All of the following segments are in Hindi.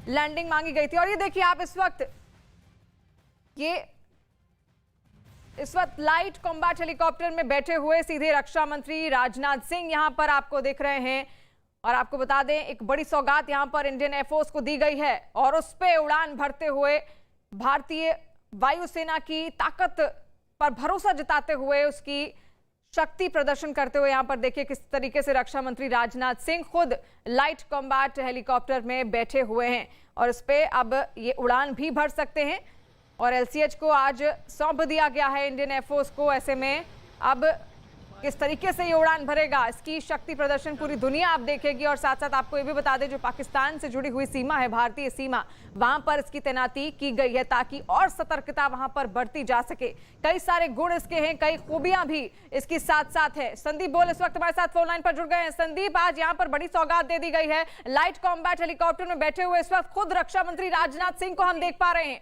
लैंडिंग मांगी गई थी। और ये देखिए आप इस वक्त लाइट कॉम्बैट हेलीकॉप्टर में बैठे हुए सीधे रक्षा मंत्री राजनाथ सिंह यहां पर आपको दिख रहे हैं। और आपको बता दें, एक बड़ी सौगात यहां पर इंडियन एयरफोर्स को दी गई है और उस पे उड़ान भरते हुए भारतीय वायुसेना की ताकत पर भरोसा जताते हुए, उसकी शक्ति प्रदर्शन करते हुए यहां पर देखिए किस तरीके से रक्षा मंत्री राजनाथ सिंह खुद लाइट कॉम्बैट हेलीकॉप्टर में बैठे हुए हैं और इस पे अब ये उड़ान भी भर सकते हैं। और एलसीएच को आज सौंप दिया गया है इंडियन एयरफोर्स को। ऐसे में अब किस तरीके से ये उड़ान भरेगा, इसकी शक्ति प्रदर्शन पूरी दुनिया आप देखेगी। और साथ साथ आपको ये भी बता दें, जो पाकिस्तान से जुड़ी हुई सीमा है, भारतीय सीमा, वहां पर इसकी तैनाती की गई है ताकि और सतर्कता वहां पर बढ़ती जा सके। कई सारे गुण इसके हैं, कई खूबियां भी इसकी साथ साथ है। संदीप बोल इस वक्त हमारे साथ फोन लाइन पर जुड़ गए हैं। संदीप, आज यहाँ पर बड़ी सौगात दे दी गई है। लाइट कॉम्बैट हेलीकॉप्टर में बैठे हुए इस वक्त खुद रक्षा मंत्री राजनाथ सिंह को हम देख पा रहे हैं।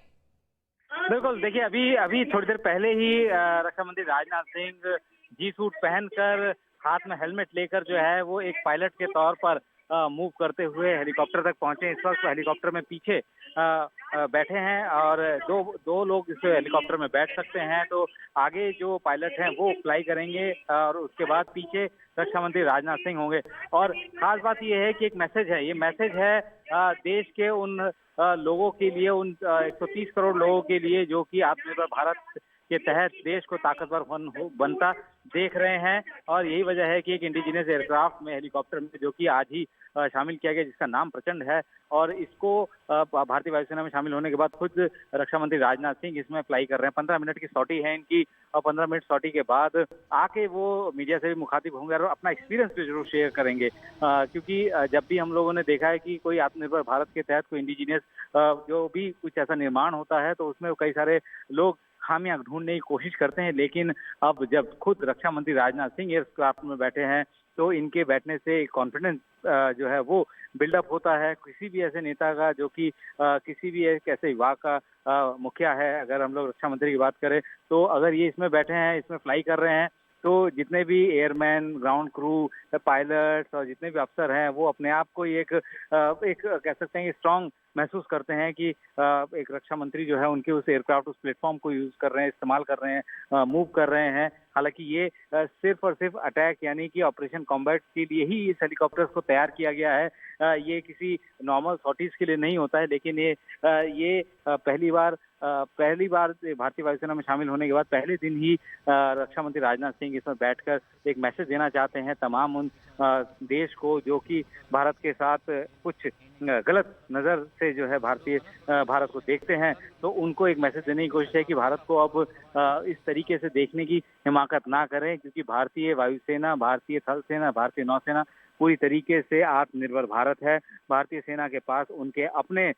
बिल्कुल, देखिए अभी थोड़ी देर पहले ही रक्षा मंत्री राजनाथ सिंह जी सूट पहनकर हाथ में हेलमेट लेकर जो है वो एक पायलट के तौर पर मूव करते हुए हेलीकॉप्टर तक पहुंचे। इस वक्त हेलीकॉप्टर में पीछे बैठे हैं और दो लोग इस हेलीकॉप्टर में बैठ सकते हैं। तो आगे जो पायलट हैं वो फ्लाई करेंगे और उसके बाद पीछे रक्षा मंत्री राजनाथ सिंह होंगे। और खास बात यह है कि एक मैसेज है, ये मैसेज है देश के उन लोगों के लिए, उन 130 करोड़ लोगों के लिए जो कि आत्मनिर्भर भारत के तहत देश को ताकतवर बनता देख रहे हैं। और यही वजह है कि एक इंडिजिनियस एयरक्राफ्ट में, हेलीकॉप्टर में, जो कि आज ही शामिल किया गया, जिसका नाम प्रचंड है, और इसको भारतीय वायुसेना में शामिल होने के बाद खुद रक्षा मंत्री राजनाथ सिंह इसमें फ्लाई कर रहे हैं। 15 मिनट की सॉटी है इनकी और 15 मिनट सॉटी के बाद आके वो मीडिया से भी मुखातिब होंगे और अपना एक्सपीरियंस भी जरूर शेयर करेंगे। क्योंकि जब भी हम लोगों ने देखा है कि कोई आत्मनिर्भर भारत के तहत कोई इंडिजिनियस जो भी कुछ ऐसा निर्माण होता है तो उसमें कई सारे लोग खामियां ढूंढने की कोशिश करते हैं, लेकिन अब जब खुद रक्षा मंत्री राजनाथ सिंह एयरक्राफ्ट में बैठे हैं तो इनके बैठने से कॉन्फिडेंस जो है वो बिल्डअप होता है। किसी भी ऐसे नेता का जो कि किसी भी एक ऐसे विभाग का मुखिया है, अगर हम लोग रक्षा मंत्री की बात करें तो अगर ये इसमें बैठे हैं, इसमें फ्लाई कर रहे हैं, तो जितने भी एयरमैन, ग्राउंड क्रू, पायलट्स और जितने भी अफसर हैं वो अपने आप को एक कह सकते हैं स्ट्रांग महसूस करते हैं कि एक रक्षा मंत्री जो है उनके उस एयरक्राफ्ट, उस प्लेटफॉर्म को यूज कर रहे हैं, इस्तेमाल कर रहे हैं, मूव कर रहे हैं। हालांकि ये सिर्फ और सिर्फ अटैक यानी कि ऑपरेशन कॉम्बैट के लिए ही इस हेलीकॉप्टर्स को तैयार किया गया है। ये किसी नॉर्मल सॉर्टीज के लिए नहीं होता है, लेकिन ये पहली बार भारतीय वायुसेना में शामिल होने के बाद पहले दिन ही रक्षा मंत्री राजनाथ सिंह इसमें बैठकर एक मैसेज देना चाहते हैं तमाम उन देश को जो कि भारत के साथ कुछ गलत नजर से जो है भारत को देखते हैं। तो उनको एक मैसेज देने की कोशिश है कि भारत को अब इस तरीके से देखने की हिमाकत ना करें, क्योंकि भारतीय वायुसेना, भारतीय थल सेना, भारतीय नौसेना पूरी तरीके से आत्मनिर्भर भारत है। भारतीय सेना के पास उनके अपने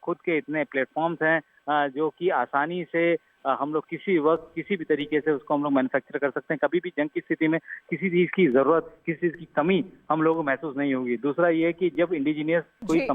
खुद के इतने प्लेटफॉर्म्स हैं जो कि आसानी से हम लोग किसी वक्त किसी भी तरीके से उसको हम लोग मैन्युफैक्चर कर सकते हैं। कभी भी जंग की स्थिति में किसी चीज की जरूरत, किसी चीज की कमी हम लोगों को महसूस नहीं होगी। दूसरा ये कि जब इंडिजिनियस कोई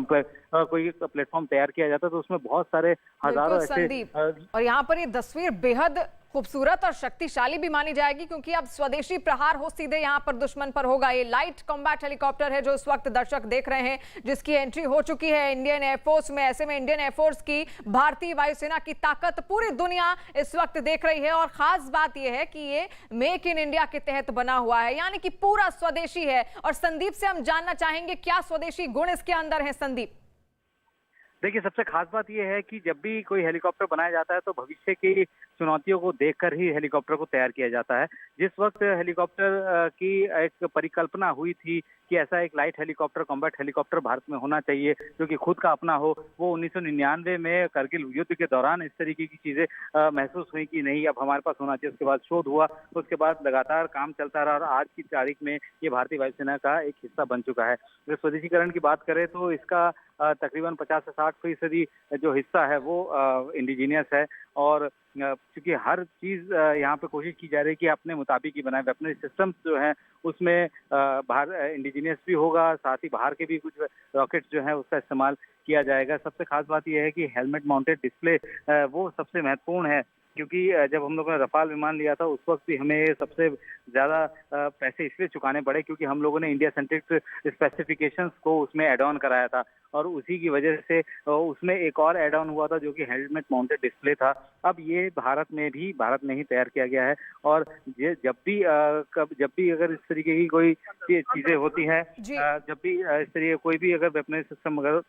प्लेटफॉर्म तैयार किया जाता है तो उसमें बहुत सारे हजारों ऐसे, और यहाँ पर ये तस्वीर बेहद खूबसूरत और शक्तिशाली भी मानी जाएगी, क्योंकि अब स्वदेशी प्रहार हो सीधे यहाँ पर दुश्मन पर होगा। ये लाइट कॉम्बैट हेलीकॉप्टर है जो इस वक्त दर्शक देख रहे हैं, जिसकी एंट्री हो चुकी है इंडियन एयरफोर्स में। ऐसे में इंडियन एयरफोर्स की, भारतीय वायुसेना की ताकत पूरी दुनिया इस वक्त देख रही है। और खास बात यह है कि ये मेक इन इंडिया के तहत बना हुआ है, यानी कि पूरा स्वदेशी है। और संदीप से हम जानना चाहेंगे क्या स्वदेशी गुण इसके अंदर है। संदीप, देखिए, सबसे खास बात यह है कि जब भी कोई हेलीकॉप्टर बनाया जाता है तो भविष्य की चुनौतियों को देखकर ही हेलीकॉप्टर को तैयार किया जाता है। जिस वक्त हेलीकॉप्टर की एक परिकल्पना हुई थी कि ऐसा एक light helicopter, combat helicopter Bharat में होना चाहिए जो कि खुद का अपना हो, वो 1999 में करगिल युद्ध के दौरान इस तरीके की चीजें महसूस हुई कि नहीं, अब हमारे पास होना चाहिए। उसके बाद शोध हुआ, उसके बाद लगातार काम चलता रहा और आज की तारीख में ये भारतीय वायुसेना का एक हिस्सा बन चुका है। अगर स्वदेशीकरण की बात करें तो इसका तकरीबन 50 से 60% जो हिस्सा है वो इंडिजीनियस है। और क्योंकि हर चीज यहाँ पे कोशिश की जा रही है कि अपने मुताबिक ही बनाए, अपने सिस्टम्स जो हैं उसमें बाहर इंडिजीनियस भी होगा, साथ ही बाहर के भी कुछ रॉकेट्स जो है उसका इस्तेमाल किया जाएगा। सबसे खास बात यह है कि हेलमेट माउंटेड डिस्प्ले वो सबसे महत्वपूर्ण है क्योंकि जब हम लोगों ने रफाल विमान लिया था उस वक्त भी हमें सबसे ज़्यादा पैसे इसलिए चुकाने पड़े क्योंकि हम लोगों ने इंडिया सेंट्रिक स्पेसिफिकेशंस को उसमें ऐड ऑन कराया था और उसी की वजह से उसमें एक और ऐड ऑन हुआ था जो कि हेलमेट माउंटेड डिस्प्ले था। अब ये भारत में ही तैयार किया गया है और ये जब भी अगर इस तरीके की कोई चीज़ें होती हैं, जब भी इस तरीके कोई भी अगर वेपनरी सिस्टम अगर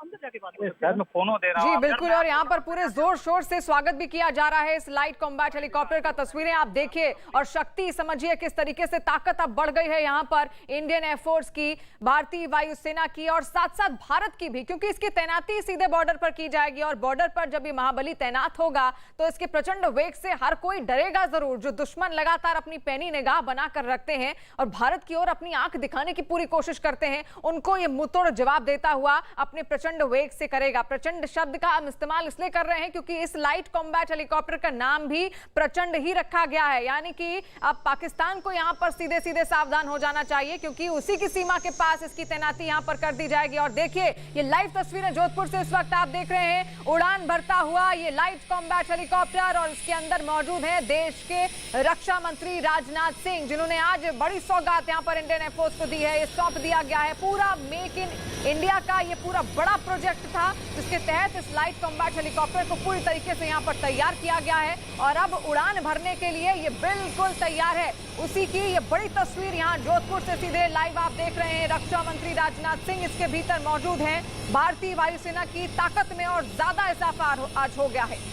सर मैं फोनो दे रहा हूं जी बिल्कुल, और यहाँ पर पूरे जोर शोर से स्वागत भी किया जा रहा है इस लाइट कॉम्बैट हेलीकॉप्टर का। तस्वीरें आप देखिए और शक्ति समझिए किस तरीके से ताकत अब बढ़ गई है यहाँ पर इंडियन एयरफोर्स की, भारतीय वायुसेना की और साथ साथ भारत की भी, क्योंकि इसकी तैनाती सीधे बॉर्डर पर की जाएगी और बॉर्डर पर जब ये महाबली तैनात होगा तो इसके प्रचंड वेग से हर कोई डरेगा जरूर। जो दुश्मन लगातार अपनी पैनी निगाह बनाकर रखते हैं और भारत की ओर अपनी आंख दिखाने की पूरी कोशिश करते हैं, उनको ये मुंहतोड़ जवाब देता हुआ अपने प्रचंड वेग से करेगा। प्रचंड शब्द का हम इस्तेमाल इसलिए कर रहे हैं क्योंकि इस लाइट कॉम्बैट हेलीकॉप्टर का नाम भी प्रचंड ही रखा गया है, यानी कि अब पाकिस्तान को यहां पर सीधे सीधे सावधान हो जाना चाहिए क्योंकि उसी की सीमा के पास इसकी तैनाती यहां पर कर दी जाएगी। और देखिए ये लाइव तस्वीरें जोधपुर से इस वक्त आप देख रहे हैं, उड़ान भरता हुआ ये लाइट कॉम्बैट हेलीकॉप्टर और इसके अंदर मौजूद है देश के रक्षा मंत्री राजनाथ सिंह, जिन्होंने आज बड़ी सौगात यहां पर इंडियन एयरफोर्स को दी है। ये सौंप दिया गया है पूरा मेक इन इंडिया का ये पूरा बड़ा प्रोजेक्ट था जिसके तहत इस लाइट कॉम्बैट हेलीकॉप्टर को पूरी तरीके से यहां पर तैयार किया गया है और अब उड़ान भरने के लिए ये बिल्कुल तैयार है। उसी की ये बड़ी तस्वीर यहां जोधपुर से सीधे लाइव आप देख रहे हैं। रक्षा मंत्री राजनाथ सिंह इसके भीतर मौजूद हैं। भारतीय वायुसेना की ताकत में और ज्यादा इजाफा आज हो गया है।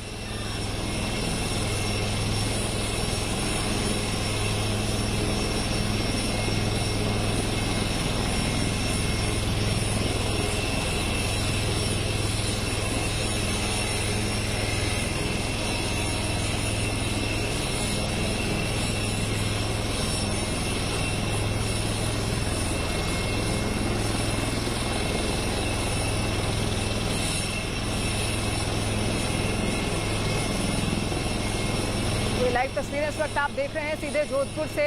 लाइव तस्वीरें इस वक्त आप देख रहे हैं सीधे जोधपुर से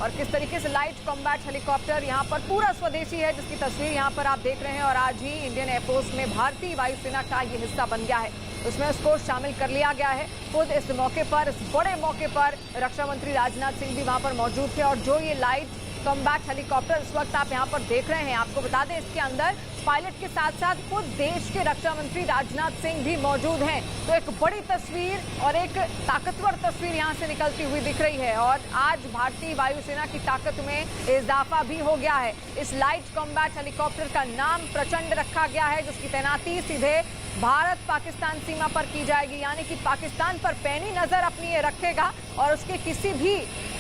और किस तरीके से लाइट कॉम्बैट हेलीकॉप्टर यहां पर पूरा स्वदेशी है जिसकी तस्वीर यहां पर आप देख रहे हैं। और आज ही इंडियन एयरफोर्स में भारतीय वायुसेना का ये हिस्सा बन गया है, उसमें उसको शामिल कर लिया गया है। खुद इस मौके पर, इस बड़े मौके पर रक्षा मंत्री राजनाथ सिंह भी वहां पर मौजूद थे और जो ये लाइट कॉम्बैट हेलीकॉप्टर इस वक्त आप यहां पर देख रहे हैं, आपको बता दें इसके अंदर पायलट के साथ साथ खुद देश के रक्षा मंत्री राजनाथ सिंह भी मौजूद हैं। तो एक बड़ी तस्वीर और एक ताकतवर तस्वीर यहां से निकलती हुई दिख रही है और आज भारतीय वायुसेना की ताकत में इजाफा भी हो गया है। इस लाइट कॉम्बैट हेलीकॉप्टर का नाम प्रचंड रखा गया है जिसकी तैनाती सीधे भारत पाकिस्तान सीमा पर की जाएगी, यानी कि पाकिस्तान पर पैनी नजर अपनी ये रखेगा और उसके किसी भी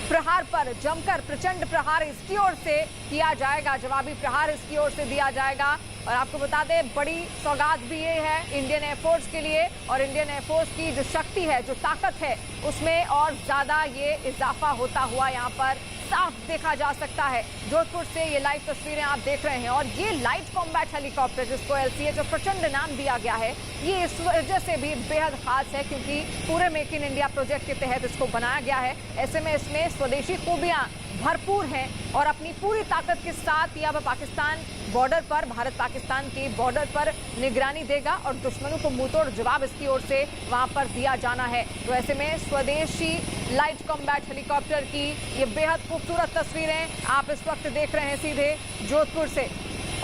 प्रहार पर जमकर प्रचंड प्रहार इसकी ओर से किया जाएगा, जवाबी प्रहार इसकी ओर से दिया जाएगा। और आपको बता दें बड़ी सौगात भी ये है इंडियन एयरफोर्स के लिए और इंडियन एयरफोर्स की जो शक्ति है, जो ताकत है, उसमें और ज्यादा ये इजाफा होता हुआ यहाँ पर साफ देखा जा सकता है। जोधपुर से ये लाइव तस्वीरें आप देख रहे हैं और ये लाइट कॉम्बैट हेलीकॉप्टर जिसको LCA जो प्रचंड नाम दिया गया है, ये इस वजह से भी बेहद खास है क्योंकि पूरे मेक इन इंडिया प्रोजेक्ट के तहत इसको बनाया गया है। ऐसे में इसमें स्वदेशी खूबियां भरपूर हैं और अपनी पूरी ताकत के साथ यह पाकिस्तान बॉर्डर पर, भारत पाकिस्तान के बॉर्डर पर निगरानी देगा और दुश्मनों को मुंहतोड़ जवाब इसकी ओर से वहां पर दिया जाना है। तो ऐसे में स्वदेशी लाइट कॉम्बैट हेलीकॉप्टर की ये बेहद खूबसूरत तस्वीरें आप इस वक्त देख रहे हैं सीधे जोधपुर से।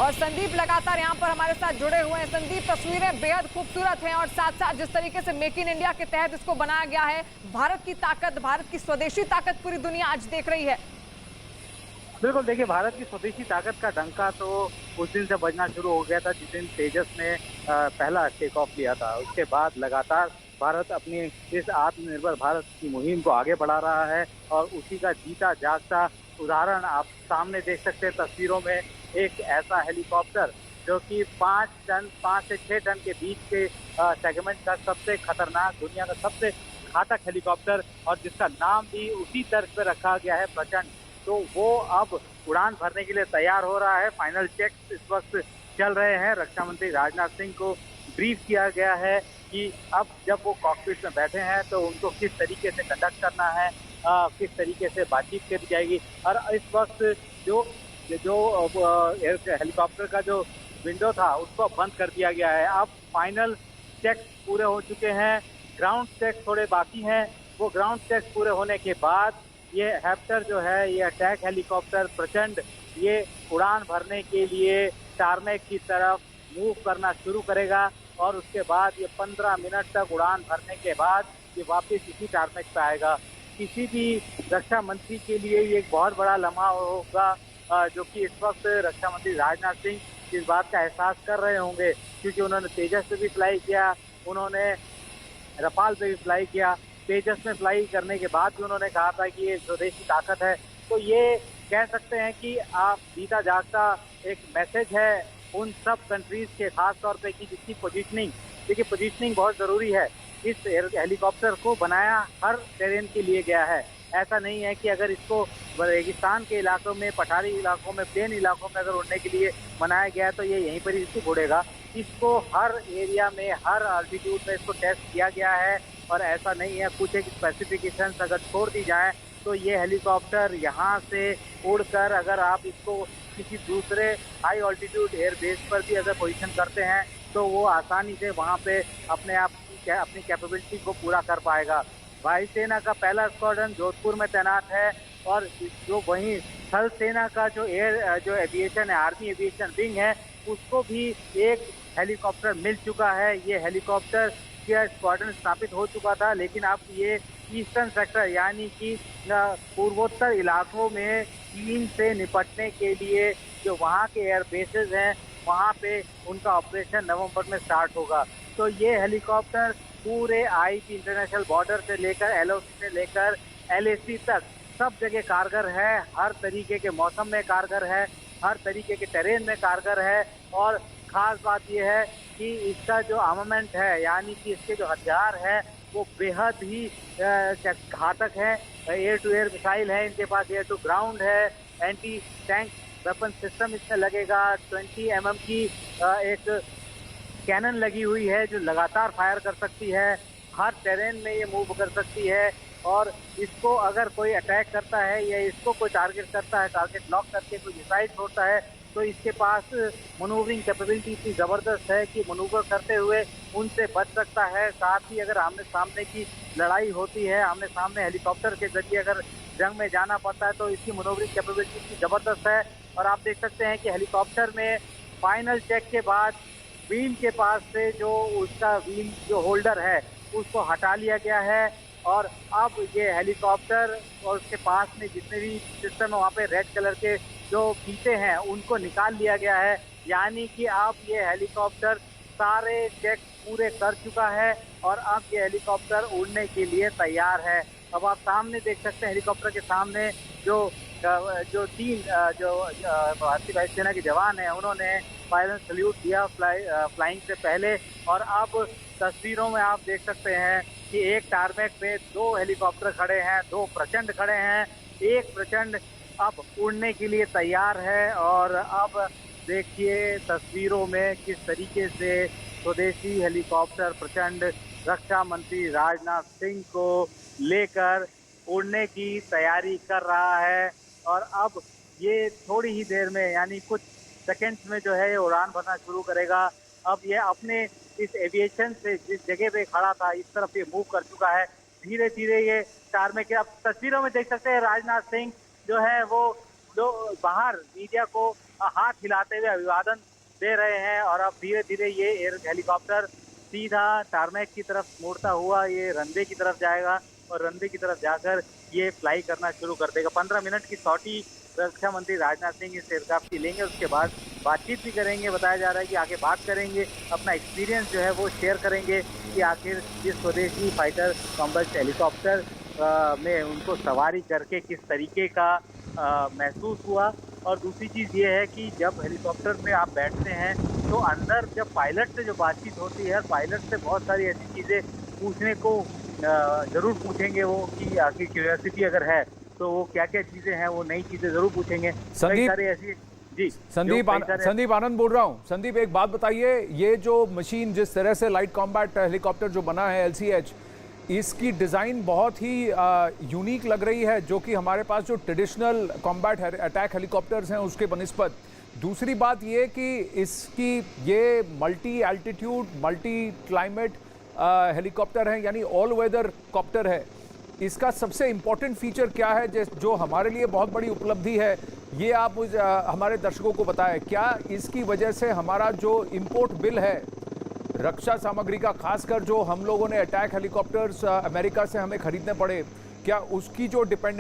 और संदीप लगातार यहाँ पर हमारे साथ जुड़े हुए हैं। संदीप, तस्वीरें बेहद खूबसूरत हैं और साथ साथ जिस तरीके से मेक इन इंडिया के तहत इसको बनाया गया है, भारत की ताकत, भारत की स्वदेशी ताकत पूरी दुनिया आज देख रही है। बिल्कुल, देखिए भारत की स्वदेशी ताकत का डंका तो उस दिन से बजना शुरू हो गया था जिस दिन तेजस ने पहला टेक ऑफ लिया था। उसके बाद लगातार भारत अपनी इस आत्मनिर्भर भारत की मुहिम को आगे बढ़ा रहा है और उसी का जीता जागता उदाहरण आप सामने देख सकते हैं तस्वीरों में। एक ऐसा हेलीकॉप्टर जो कि 5 से 6 टन के बीच के सेगमेंट का सबसे खतरनाक, दुनिया का सबसे घातक हेलीकॉप्टर और जिसका नाम भी उसी तर्ज पर रखा गया है, प्रचंड। तो वो अब उड़ान भरने के लिए तैयार हो रहा है। फाइनल चेक इस वक्त चल रहे हैं। रक्षा मंत्री राजनाथ सिंह को ब्रीफ किया गया है कि अब जब वो कॉकपिट में बैठे हैं तो उनको किस तरीके से कंडक्ट करना है, किस तरीके से बातचीत करी जाएगी। और इस वक्त जो हेलीकॉप्टर का जो विंडो था उसको बंद कर दिया गया है। अब फाइनल चेक पूरे हो चुके हैं, ग्राउंड चेक थोड़े बाकी हैं। वो ग्राउंड चेक पूरे होने के बाद ये हेप्टर जो है, ये अटैक हेलीकॉप्टर प्रचंड, ये उड़ान भरने के लिए टारमेक की तरफ मूव करना शुरू करेगा और उसके बाद ये 15 मिनट तक उड़ान भरने के बाद ये वापस इसी टारमेक पे आएगा। किसी भी रक्षा मंत्री के लिए ये एक बहुत बड़ा लम्हा होगा, जो कि इस वक्त रक्षा मंत्री राजनाथ सिंह इस बात का एहसास कर रहे होंगे, क्योंकि उन्होंने तेजस पे भी फ्लाई किया, उन्होंने रफाल पे भी फ्लाई किया। तेजस में फ्लाई करने के बाद भी उन्होंने कहा था कि ये स्वदेशी ताकत है। तो ये कह सकते हैं कि आप बीता जागता एक मैसेज है उन सब कंट्रीज के, खास तौर पे कि जिसकी पोजीशनिंग, देखिए पोजीशनिंग बहुत ज़रूरी है। इस हेलीकॉप्टर को बनाया हर टेरेन के लिए गया है। ऐसा नहीं है कि अगर इसको रेगिस्तान के इलाकों में, पठारी इलाकों में, प्लेन इलाकों में अगर उड़ने के लिए बनाया गया है तो ये यहीं पर ही इसको उड़ेगा। इसको हर एरिया में, हर अल्टीट्यूड में इसको टेस्ट किया गया है और ऐसा नहीं है कुछ एक स्पेसिफिकेशंस अगर छोड़ दी जाए तो ये हेलीकॉप्टर यहाँ से उड़कर अगर आप इसको किसी दूसरे हाई ऑल्टीट्यूड एयर बेस पर भी अगर पोजीशन करते हैं तो वो आसानी से वहाँ पे अपनी कैपेबिलिटी को पूरा कर पाएगा। वायुसेना का पहला स्क्वाड्रन जोधपुर में तैनात है और जो वहीं थल सेना का जो एविएशन है, आर्मी एविएशन विंग है, उसको भी एक हेलीकॉप्टर मिल चुका है। ये हेलीकॉप्टर का स्क्वाड्रन स्थापित हो चुका था, लेकिन अब ये ईस्टर्न सेक्टर यानी कि पूर्वोत्तर इलाकों में चीन से निपटने के लिए जो वहाँ के एयर बेसेस हैं वहाँ पे उनका ऑपरेशन नवंबर में स्टार्ट होगा। तो ये हेलीकॉप्टर पूरे आईपी इंटरनेशनल बॉर्डर से लेकर एलओसी से लेकर एलएसी तक सब जगह कारगर है, हर तरीके के मौसम में कारगर है, हर तरीके के टेरेन में कारगर है। और खास बात यह है कि इसका जो आर्मामेंट है यानी कि इसके जो हथियार है वो बेहद ही घातक है। एयर टू एयर मिसाइल है इनके पास, एयर टू ग्राउंड है, एंटी टैंक वेपन सिस्टम इसमें लगेगा, 20 mm की एक कैनन लगी हुई है जो लगातार फायर कर सकती है, हर टेरेन में ये मूव कर सकती है। और इसको अगर कोई अटैक करता है या इसको कोई टारगेट करता है, टारगेट लॉक करके कोई मिसाइल छोड़ता है, तो इसके पास मनूवरिंग कैपेबिलिटी इतनी ज़बरदस्त है कि मनूवर करते हुए उनसे बच सकता है। साथ ही अगर आमने सामने की लड़ाई होती है, आमने सामने हेलीकॉप्टर के जरिए अगर जंग में जाना पड़ता है तो इसकी मनूवरिंग कैपेबिलिटी इतनी ज़बरदस्त है। और आप देख सकते हैं कि हेलीकॉप्टर में फाइनल चेक के बाद व्हील के पास से जो उसका व्हील जो होल्डर है उसको हटा लिया गया है और अब ये हेलीकॉप्टर और उसके पास में जितने भी सिस्टम है वहाँ पे रेड कलर के जो फीते हैं उनको निकाल लिया गया है। यानी कि अब ये हेलीकॉप्टर सारे चेक पूरे कर चुका है और अब ये हेलीकॉप्टर उड़ने के लिए तैयार है। अब आप सामने देख सकते हैं हेलीकॉप्टर के सामने जो तीन भारतीय वायुसेना के जवान हैं उन्होंने पायलट सल्यूट दिया फ्लाइंग से पहले। और अब तस्वीरों में आप देख सकते हैं कि एक टारमेक पे 2 हेलीकॉप्टर खड़े हैं, 2 प्रचंड खड़े हैं। एक प्रचंड अब उड़ने के लिए तैयार है और अब देखिए तस्वीरों में किस तरीके से स्वदेशी हेलीकॉप्टर प्रचंड रक्षा मंत्री राजनाथ सिंह को लेकर उड़ने की तैयारी कर रहा है। और अब ये थोड़ी ही देर में यानी कुछ सेकंड्स में जो है ये उड़ान भरना शुरू करेगा। अब ये अपने इस एविएशन से जिस जगह पे खड़ा था इस तरफ ये मूव कर चुका है। धीरे धीरे ये टारमेक, अब तस्वीरों में देख सकते हैं राजनाथ सिंह जो है वो बाहर मीडिया को हाथ हिलाते हुए अभिवादन दे रहे हैं। और अब धीरे धीरे ये एयर हेलीकॉप्टर सीधा टारमेक की तरफ मुड़ता हुआ ये रनवे की तरफ जाएगा और रनवे की तरफ जाकर ये फ्लाई करना शुरू कर देगा। 15 मिनट की सॉटी रक्षा मंत्री राजनाथ सिंह इस एयरक्राफ्ट की लेंगे, उसके बाद बातचीत भी करेंगे। बताया जा रहा है कि आगे बात करेंगे, अपना एक्सपीरियंस जो है वो शेयर करेंगे कि आखिर इस स्वदेशी फाइटर कॉम्बैट हेलीकॉप्टर में उनको सवारी करके किस तरीके का महसूस हुआ। और दूसरी चीज़ ये है कि जब हेलीकॉप्टर में आप बैठते हैं तो अंदर जब पायलट से जो बातचीत होती है, पायलट से बहुत सारी ऐसी चीज़ें पूछने को ज़रूर पूछेंगे वो कि आखिर क्यूरियोसिटी अगर है तो वो क्या क्या चीज़ें हैं, वो नई चीज़ें ज़रूर पूछेंगे। संदीप आनंद बोल रहा हूँ। संदीप एक बात बताइए, ये जो मशीन जिस तरह से लाइट कॉम्बैट हेलीकॉप्टर जो बना है LCH, इसकी डिज़ाइन बहुत ही यूनिक लग रही है जो कि हमारे पास जो ट्रेडिशनल कॉम्बैट अटैक हेलीकॉप्टर्स हैं उसके बनिस्बत। दूसरी बात ये कि इसकी ये multi altitude multi climate helicopter हैं, यानी ऑल वेदर कॉप्टर है। इसका सबसे इंपॉर्टेंट फीचर क्या है जो हमारे लिए बहुत बड़ी उपलब्धि है, ये आप हमारे दर्शकों को बताएं। क्या इसकी वजह से हमारा जो इंपोर्ट बिल है रक्षा सामग्री का, खासकर जो हम लोगों ने अटैक हेलीकॉप्टर्स अमेरिका से हमें खरीदने पड़े, क्या उसकी जो डिपेंडेंस